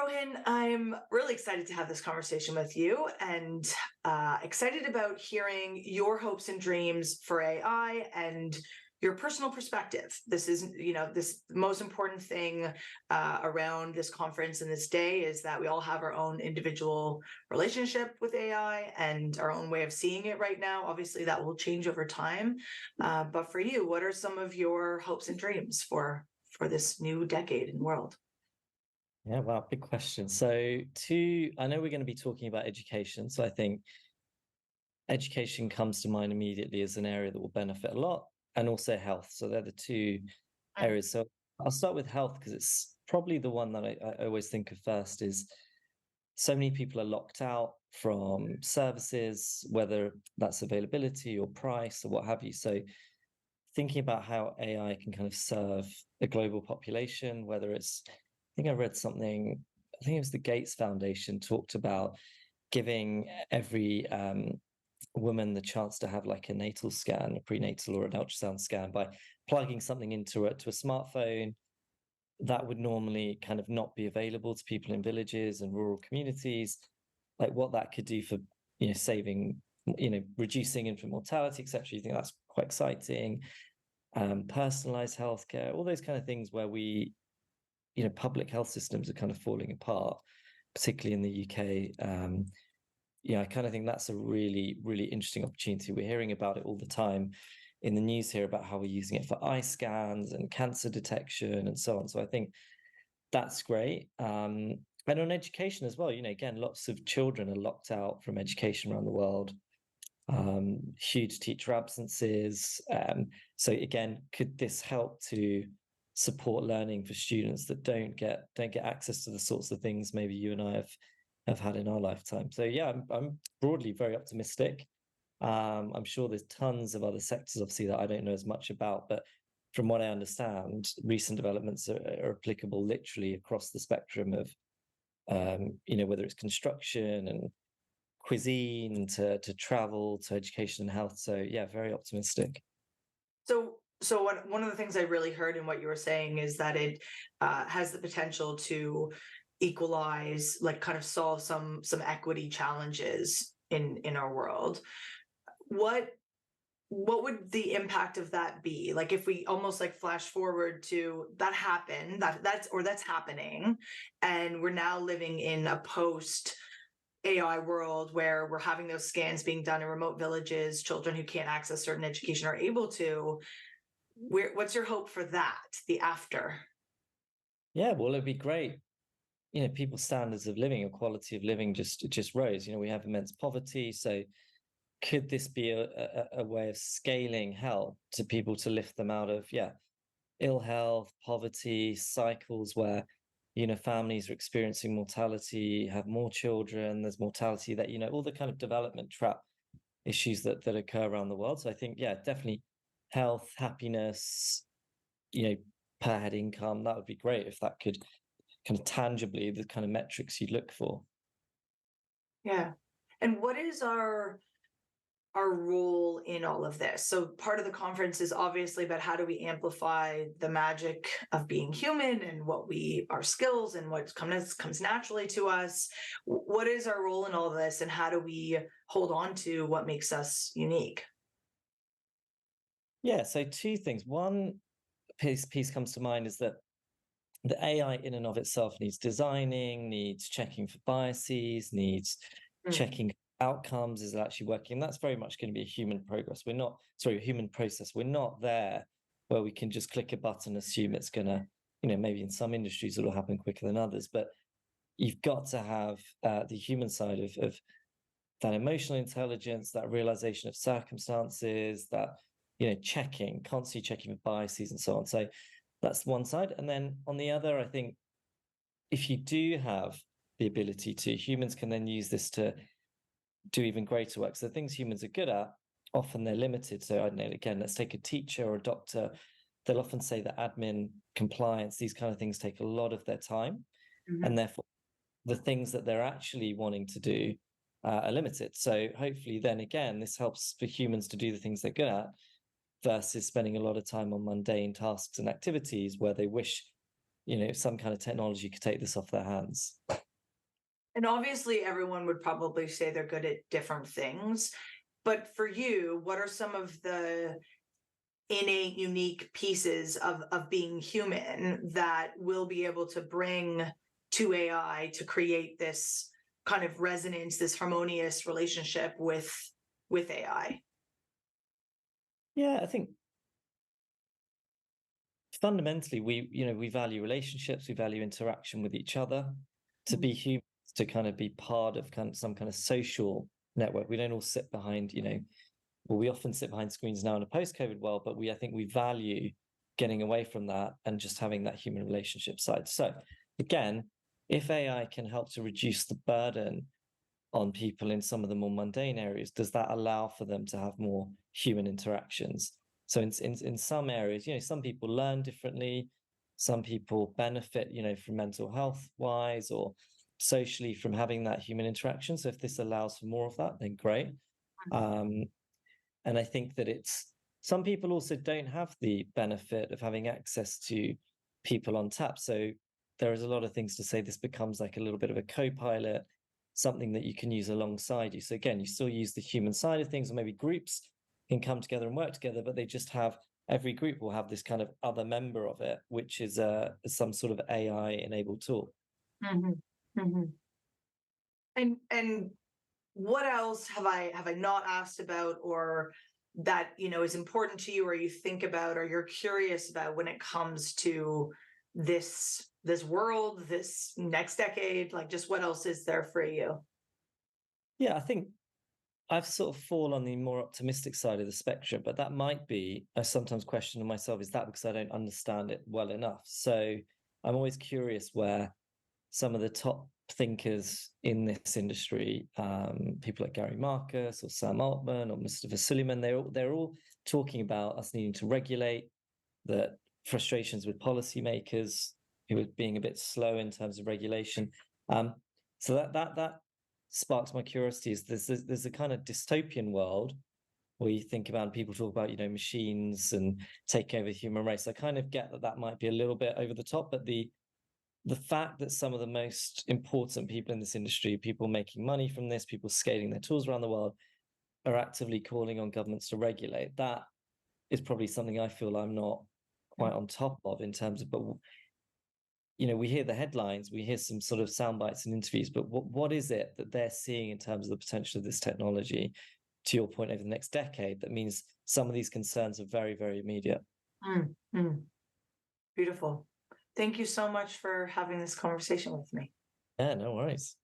Rohin, I'm really excited to have this conversation with you and excited about hearing your hopes and dreams for AI and your personal perspective. This is, this most important thing around this conference and this day is that we all have our own individual relationship with AI and our own way of seeing it right now. Obviously, that will change over time. But for you, what are some of your hopes and dreams for this new decade and world? Yeah, wow, big question. I know we're going to be talking about education. So I think education comes to mind immediately as an area that will benefit a lot, and also health. So they're the two areas. So I'll start with health because it's probably the one that I always think of first is so many people are locked out from services, whether that's availability or price or what have you. So thinking about how AI can kind of serve a global population, whether it's, I think I read something, I think it was the Gates Foundation talked about giving every woman the chance to have like a natal scan, a prenatal or an ultrasound scan by plugging something into it to a smartphone that would normally kind of not be available to people in villages and rural communities, like what that could do for, saving, reducing infant mortality, etc. You think that's quite exciting. Personalized healthcare, all those kind of things where public health systems are kind of falling apart, particularly in the UK. I kind of think that's a really, really interesting opportunity. We're hearing about it all the time in the news here about how we're using it for eye scans and cancer detection and so on. So I think that's great. And on education as well, again, lots of children are locked out from education around the world. Huge teacher absences. So again, could this help to support learning for students that don't get access to the sorts of things maybe you and I have had in our lifetime? So yeah, I'm broadly very optimistic. I'm sure there's tons of other sectors, obviously, that I don't know as much about, but from what I understand, recent developments are applicable literally across the spectrum of, whether it's construction and cuisine to travel to education and health. So yeah, very optimistic. So one of the things I really heard in what you were saying is that it has the potential to equalize, like kind of solve some equity challenges in our world. What would the impact of that be? Like if we almost like flash forward to that happened, that's happening, and we're now living in a post AI world where we're having those scans being done in remote villages, children who can't access certain education are able to. What's your hope for that, the after? Yeah, well, it'd be great. People's standards of living and quality of living just rose. We have immense poverty. So could this be a way of scaling help to people to lift them out of, ill health, poverty, cycles where, families are experiencing mortality, have more children, there's mortality that, all the kind of development trap issues that occur around the world. So I think, yeah, definitely health, happiness, per head income, that would be great if that could kind of tangibly the kind of metrics you'd look for. Yeah. And what is our role in all of this? So part of the conference is obviously about how do we amplify the magic of being human and our skills and what comes naturally to us. What is our role in all of this, and how do we hold on to what makes us unique? Yeah, so two things. One piece comes to mind is that the AI in and of itself needs designing, needs checking for biases, needs checking outcomes. Is it actually working? And that's very much going to be a human human process. We're not there where we can just click a button, assume it's going to, maybe in some industries it'll happen quicker than others, but you've got to have the human side of that emotional intelligence, that realization of circumstances, that, constantly checking for biases and so on. So that's one side. And then on the other, I think if you do have the ability to, humans can then use this to do even greater work. So the things humans are good at, often they're limited. So I don't know, again, let's take a teacher or a doctor. They'll often say that admin, compliance, these kind of things take a lot of their time. Mm-hmm. And therefore, the things that they're actually wanting to do are limited. So hopefully then again, this helps for humans to do the things they're good at versus spending a lot of time on mundane tasks and activities where they wish some kind of technology could take this off their hands. And obviously, everyone would probably say they're good at different things. But for you, what are some of the innate, unique pieces of being human that will be able to bring to AI to create this kind of resonance, this harmonious relationship with AI? Yeah, I think fundamentally we value relationships, we value interaction with each other. To be human, to kind of be part of some kind of social network. We don't all sit behind, well, we often sit behind screens now in a post-COVID world, but I think we value getting away from that and just having that human relationship side. So again, if AI can help to reduce the burden on people in some of the more mundane areas, does that allow for them to have more human interactions? So in some areas, some people learn differently, some people benefit, from mental health wise or socially from having that human interaction. So if this allows for more of that, then great. And I think that some people also don't have the benefit of having access to people on tap. So there is a lot of things to say this becomes like a little bit of a co-pilot, something that you can use alongside you. So again, you still use the human side of things, or maybe groups can come together and work together, but they just have, every group will have this kind of other member of it, which is some sort of AI enabled tool. And what else have I not asked about, or that is important to you, or you think about, or you're curious about when it comes to this world, this next decade? Like, just what else is there for you? Yeah, I think I've sort of fall on the more optimistic side of the spectrum, but that might be, I sometimes question to myself, is that because I don't understand it well enough? So I'm always curious where some of the top thinkers in this industry, people like Gary Marcus or Sam Altman or Mustafa Suleyman, they're all talking about us needing to regulate, that frustrations with policymakers who are being a bit slow in terms of regulation. So that sparks my curiosity. Is there's a kind of dystopian world where you think about, people talk about machines and taking over the human race. I kind of get that might be a little bit over the top, but the fact that some of the most important people in this industry, people making money from this, people scaling their tools around the world, are actively calling on governments to regulate, that is probably something I feel I'm not quite on top of in terms of, but we hear the headlines, we hear some sort of sound bites and interviews, but what is it that they're seeing in terms of the potential of this technology, to your point, over the next decade, that means some of these concerns are very, very immediate? Beautiful. Thank you so much for having this conversation with me. Yeah, no worries.